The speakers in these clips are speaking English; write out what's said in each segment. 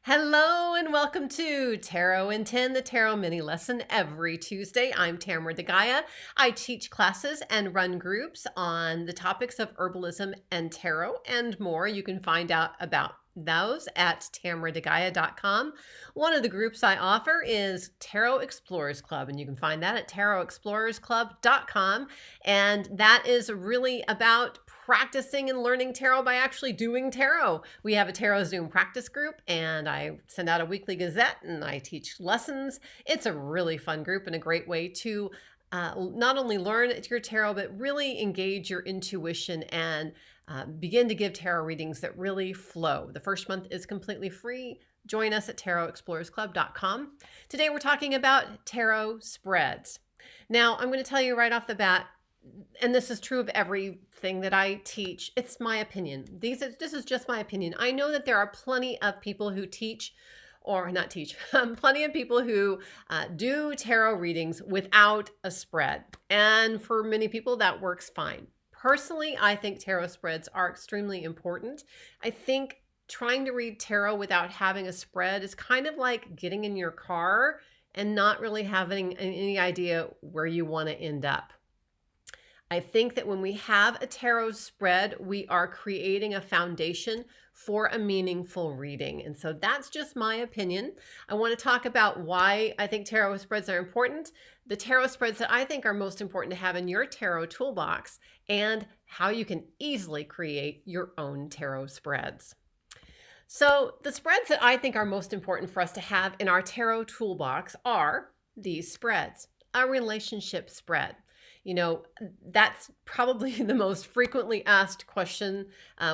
Hello and welcome to Tarot in 10, the Tarot mini lesson every Tuesday. I'm Tamara DeGaia. I teach classes and run groups on the topics of herbalism and tarot and more. You can find out about those at tamaradegaia.com. One of the groups I offer is Tarot Explorers Club, and you can find that at tarotexplorersclub.com. And that is really about practicing and learning tarot by actually doing tarot. We have a tarot Zoom practice group, and I send out a weekly gazette and I teach lessons. It's a really fun group and a great way to not only learn your tarot, but really engage your intuition and begin to give tarot readings that really flow. The first month is completely free. Join us at tarotexplorersclub.com. Today we're talking about tarot spreads. Now, I'm going to tell you right off the bat, and this is true of everything that I teach, it's my opinion. This is just my opinion. I know that there are plenty of people who teach, or not teach, plenty of people who do tarot readings without a spread. And for many people, that works fine. Personally, I think tarot spreads are extremely important. I think trying to read tarot without having a spread is kind of like getting in your car and not really having any idea where you want to end up. I think that when we have a tarot spread, we are creating a foundation for a meaningful reading. And so that's just my opinion. I want to talk about why I think tarot spreads are important, the tarot spreads that I think are most important to have in your tarot toolbox, and how you can easily create your own tarot spreads. So the spreads that I think are most important for us to have in our tarot toolbox are these spreads. A relationship spread. You know, that's probably the most frequently asked question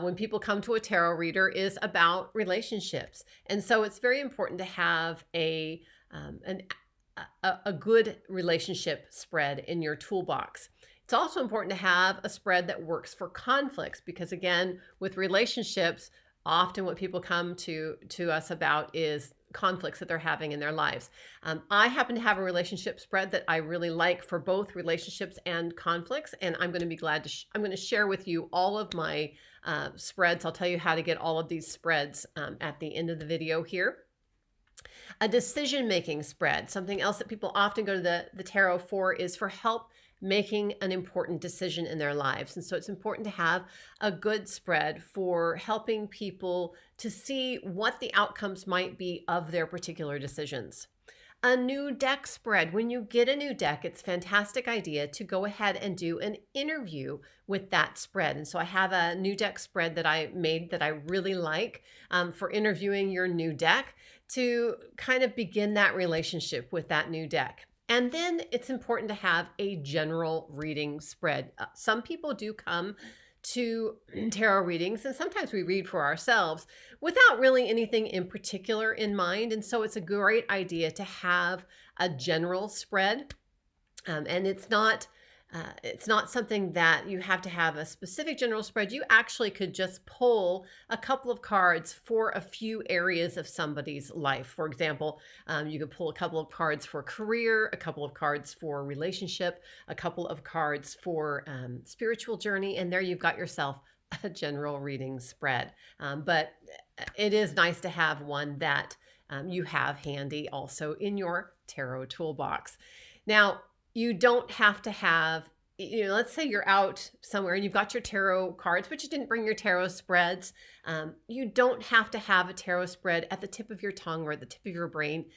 when people come to a tarot reader is about relationships. And so it's very important to have a good relationship spread in your toolbox. It's also important to have a spread that works for conflicts because, again, with relationships, often what people come to us about is conflicts that they're having in their lives. I happen to have a relationship spread that I really like for both relationships and conflicts, and I'm going to be glad to I'm going to share with you all of my spreads. I'll tell you how to get all of these spreads at the end of the video here. A decision-making spread, something else that people often go to the tarot for, is for help making an important decision in their lives. And so it's important to have a good spread for helping people to see what the outcomes might be of their particular decisions. A new deck spread. When you get a new deck, it's a fantastic idea to go ahead and do an interview with that spread. And so I have a new deck spread that I made that I really like for interviewing your new deck to kind of begin that relationship with that new deck. And then it's important to have a general reading spread. Some people do come to tarot readings, and sometimes we read for ourselves without really anything in particular in mind. And so it's a great idea to have a general spread. And it's not something that you have to have a specific general spread. You actually could just pull a couple of cards for a few areas of somebody's life. For example, you could pull a couple of cards for career, a couple of cards for relationship, a couple of cards for spiritual journey, and there you've got yourself a general reading spread. But it is nice to have one that you have handy also in your tarot toolbox. Now, you don't have to have, let's say you're out somewhere and you've got your tarot cards, but you didn't bring your tarot spreads. You don't have to have a tarot spread at the tip of your tongue or at the tip of your brain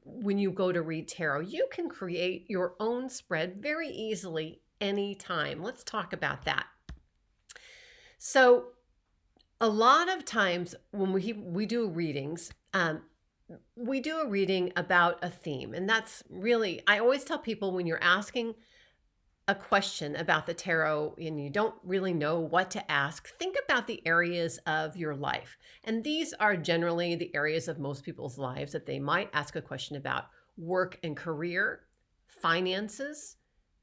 when you go to read tarot. You can create your own spread very easily anytime. Let's talk about that. So a lot of times when we do readings, we do a reading about a theme. And that's really, I always tell people when you're asking a question about the tarot and you don't really know what to ask, think about the areas of your life. And these are generally the areas of most people's lives that they might ask a question about: work and career, finances,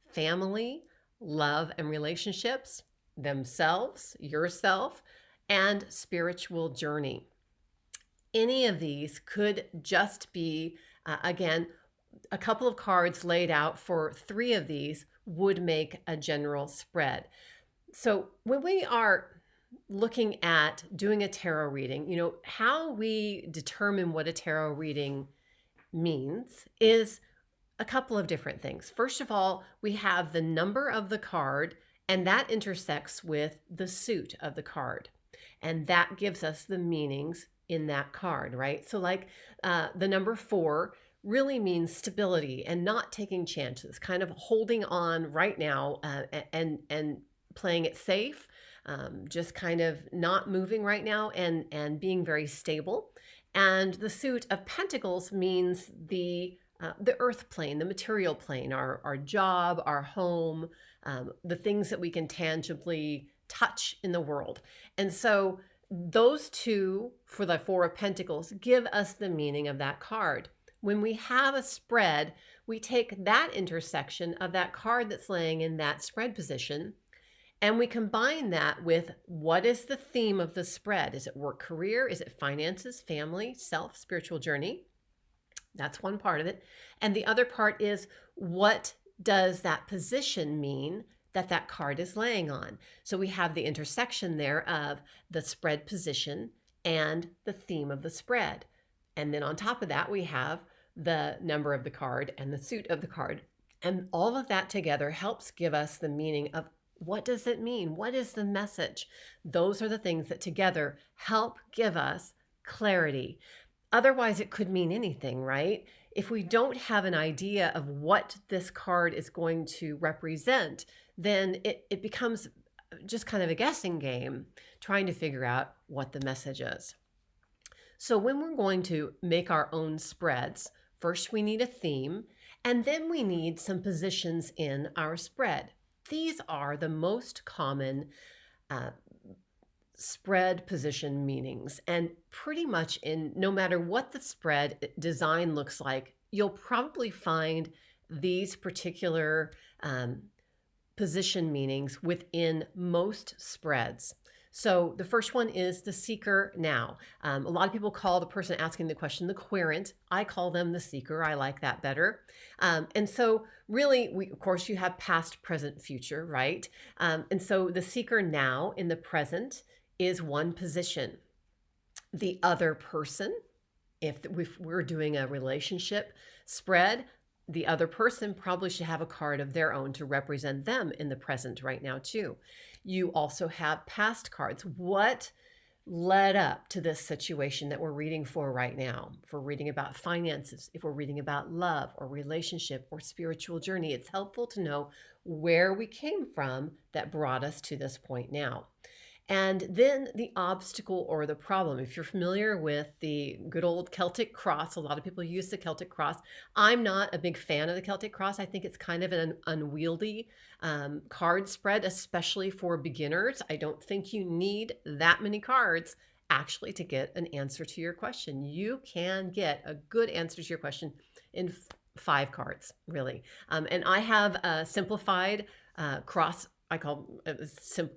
family, love and relationships, themselves, yourself, and spiritual journey. Any of these could just be, again, a couple of cards laid out for 3 of these would make a general spread. So when we are looking at doing a tarot reading, how we determine what a tarot reading means is a couple of different things. First of all, we have the number of the card, and that intersects with the suit of the card. And that gives us the meanings in that card, right? So, like the number 4 really means stability and not taking chances, kind of holding on right now and playing it safe, just kind of not moving right now and being very stable. And the suit of pentacles means the earth plane, the material plane, our job, our home, the things that we can tangibly touch in the world. And so those two for the 4 of Pentacles give us the meaning of that card. When we have a spread, we take that intersection of that card that's laying in that spread position, and we combine that with what is the theme of the spread? Is it work, career? Is it finances, family, self, spiritual journey? That's one part of it. And the other part is, what does that position mean that that card is laying on? So we have the intersection there of the spread position and the theme of the spread. And then on top of that, we have the number of the card and the suit of the card. And all of that together helps give us the meaning of, what does it mean? What is the message? Those are the things that together help give us clarity. Otherwise, it could mean anything, right? If we don't have an idea of what this card is going to represent, then it becomes just kind of a guessing game, trying to figure out what the message is. So when we're going to make our own spreads, first we need a theme, and then we need some positions in our spread. These are the most common spread position meanings, and pretty much in no matter what the spread design looks like, you'll probably find these particular position meanings within most spreads. So the first one is the seeker now. A lot of people call the person asking the question the querent. I call them the seeker. I like that better. And so really, of course, you have past, present, future, right? And so the seeker now in the present is one position. The other person, if we're doing a relationship spread, the other person probably should have a card of their own to represent them in the present right now too. You also have past cards. What led up to this situation that we're reading for right now? If we're reading about finances, if we're reading about love or relationship or spiritual journey, it's helpful to know where we came from that brought us to this point now. And then the obstacle or the problem. If you're familiar with the good old Celtic cross, a lot of people use the Celtic cross. I'm not a big fan of the Celtic cross. I think it's kind of an unwieldy card spread, especially for beginners. I don't think you need that many cards actually to get an answer to your question. You can get a good answer to your question in 5 cards, really. And I have a simplified cross. I call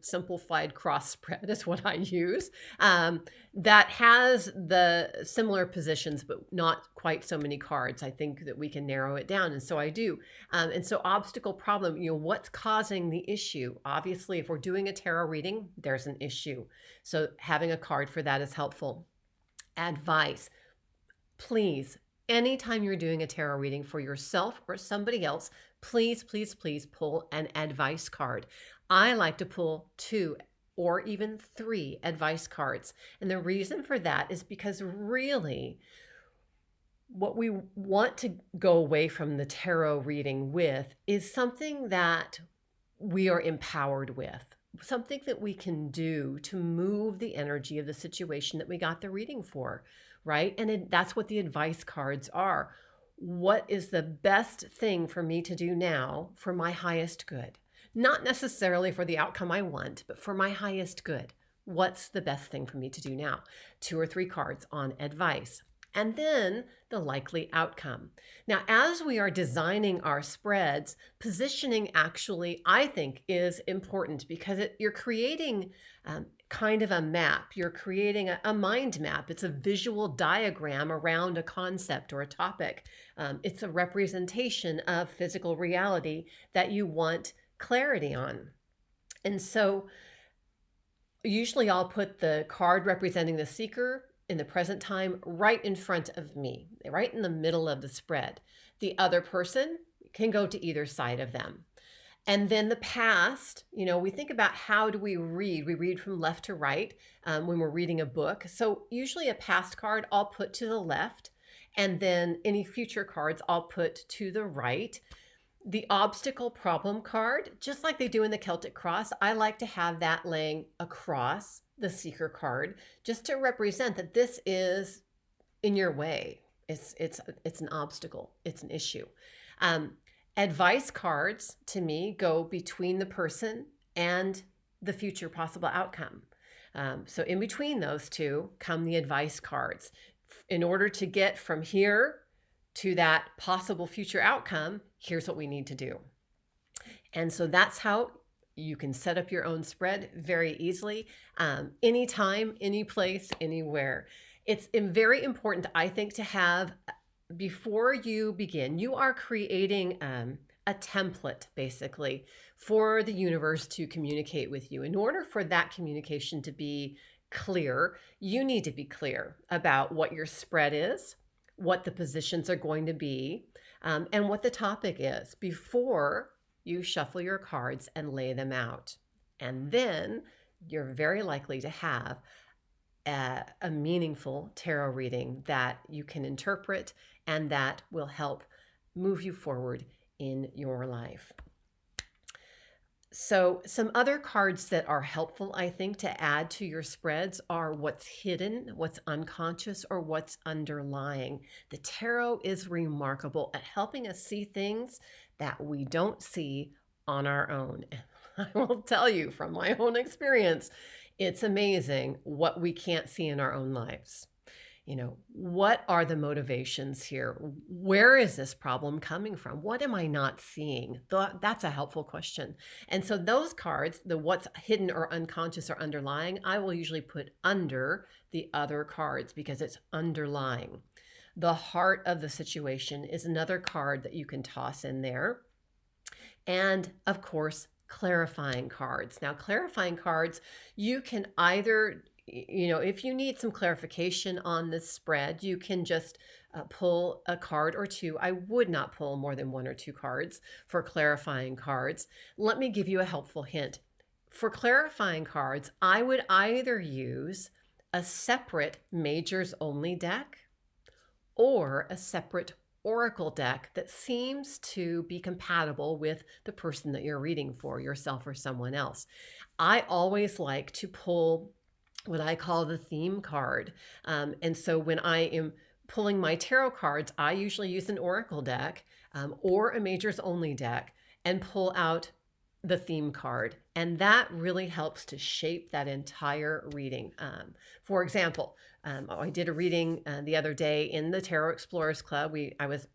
simplified cross spread is what I use, that has the similar positions, but not quite so many cards. I think that we can narrow it down. And so I do. And so obstacle problem, what's causing the issue? Obviously, if we're doing a tarot reading, there's an issue. So having a card for that is helpful. Advice, please. Anytime you're doing a tarot reading for yourself or somebody else, please, please, please pull an advice card. I like to pull 2 or even 3 advice cards. And the reason for that is because really what we want to go away from the tarot reading with is something that we are empowered with, something that we can do to move the energy of the situation that we got the reading for. Right? And that's what the advice cards are. What is the best thing for me to do now for my highest good? Not necessarily for the outcome I want, but for my highest good. What's the best thing for me to do now? 2 or 3 cards on advice. And then the likely outcome. Now, as we are designing our spreads, positioning actually, I think, is important because you're creating kind of a map. You're creating a mind map. It's a visual diagram around a concept or a topic. It's a representation of physical reality that you want clarity on. And so Usually I'll put the card representing the seeker in the present time right in front of me, right in the middle of the spread. The other person can go to either side of them. And then the past, we think about how do we read? We read from left to right when we're reading a book. So usually a past card I'll put to the left, and then any future cards I'll put to the right. The obstacle problem card, just like they do in the Celtic cross, I like to have that laying across the seeker card just to represent that this is in your way. It's an obstacle. It's an issue. Advice cards to me go between the person and the future possible outcome. So in between those two come the advice cards. In order to get from here to that possible future outcome, here's what we need to do. And so that's how you can set up your own spread very easily, anytime, any place, anywhere. It's very important, I think, to have, before you begin, you are creating a template basically for the universe to communicate with you. In order for that communication to be clear, you need to be clear about what your spread is, what the positions are going to be, and what the topic is before you shuffle your cards and lay them out. And then you're very likely to have a meaningful tarot reading that you can interpret and that will help move you forward in your life. So some other cards that are helpful, I think, to add to your spreads are what's hidden, what's unconscious, or what's underlying. The tarot is remarkable at helping us see things that we don't see on our own. I will tell you from my own experience, it's amazing what we can't see in our own lives. What are the motivations here? Where is this problem coming from? What am I not seeing? That's a helpful question. And so those cards, the what's hidden or unconscious or underlying, I will usually put under the other cards because it's underlying. The heart of the situation is another card that you can toss in there. And of course, clarifying cards. Now, clarifying cards, you can either, if you need some clarification on this spread, you can just pull a card or two. I would not pull more than one or two cards for clarifying cards. Let me give you a helpful hint. For clarifying cards, I would either use a separate majors only deck or a separate oracle deck that seems to be compatible with the person that you're reading for, yourself or someone else. I always like to pull what I call the theme card. And so when I am pulling my tarot cards, I usually use an oracle deck or a majors only deck and pull out the theme card. And that really helps to shape that entire reading. For example, I did a reading the other day in the Tarot Explorers Club. I was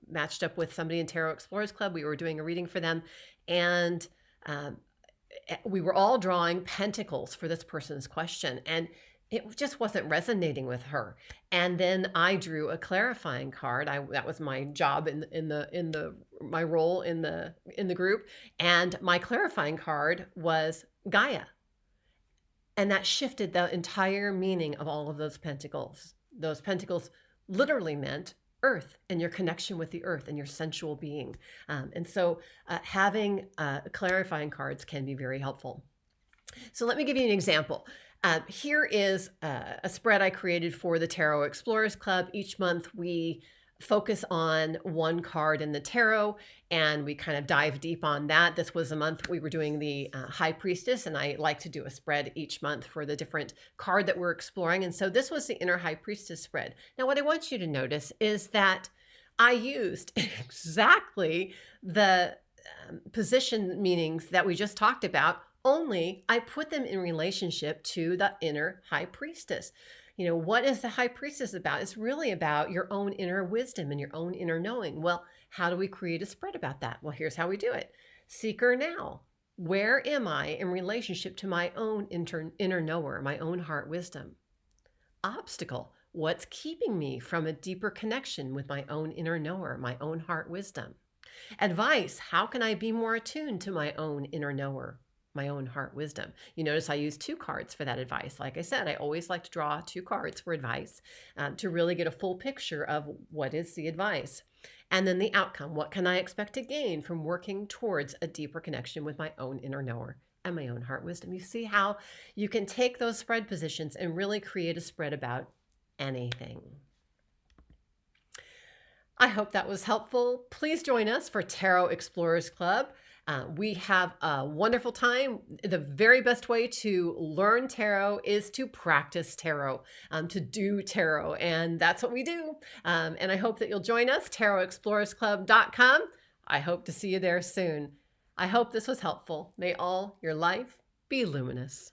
matched up with somebody in Tarot Explorers Club. We were doing a reading for them, and we were all drawing pentacles for this person's question, and it just wasn't resonating with her. And then I drew a clarifying card. That was my job my role in the group, and my clarifying card was Gaia. And that shifted the entire meaning of all of those pentacles. Those pentacles literally meant earth and your connection with the earth and your sensual being. And so having clarifying cards can be very helpful. So let me give you an example. Here is a spread I created for the Tarot Explorers Club. Each month we focus on one card in the tarot and we kind of dive deep on that. This was a month we were doing the High Priestess, and I like to do a spread each month for the different card that we're exploring. And so this was the Inner High Priestess spread. Now what I want you to notice is that I used exactly the position meanings that we just talked about, only I put them in relationship to the Inner High Priestess. What is the High Priestess about? It's really about your own inner wisdom and your own inner knowing. Well, how do we create a spread about that? Well, here's how we do it. Seeker now. Where am I in relationship to my own inner knower, my own heart wisdom? Obstacle. What's keeping me from a deeper connection with my own inner knower, my own heart wisdom? Advice. How can I be more attuned to my own inner knower? my own heart wisdom. You notice I use 2 cards for that advice. Like I said, I always like to draw 2 cards for advice to really get a full picture of what is the advice. And then the outcome. What can I expect to gain from working towards a deeper connection with my own inner knower and my own heart wisdom? You see how you can take those spread positions and really create a spread about anything. I hope that was helpful. Please join us for Tarot Explorers Club. We have a wonderful time. The very best way to learn tarot is to practice tarot, to do tarot, and that's what we do. And I hope that you'll join us, tarotexplorersclub.com. I hope to see you there soon. I hope this was helpful. May all your life be luminous.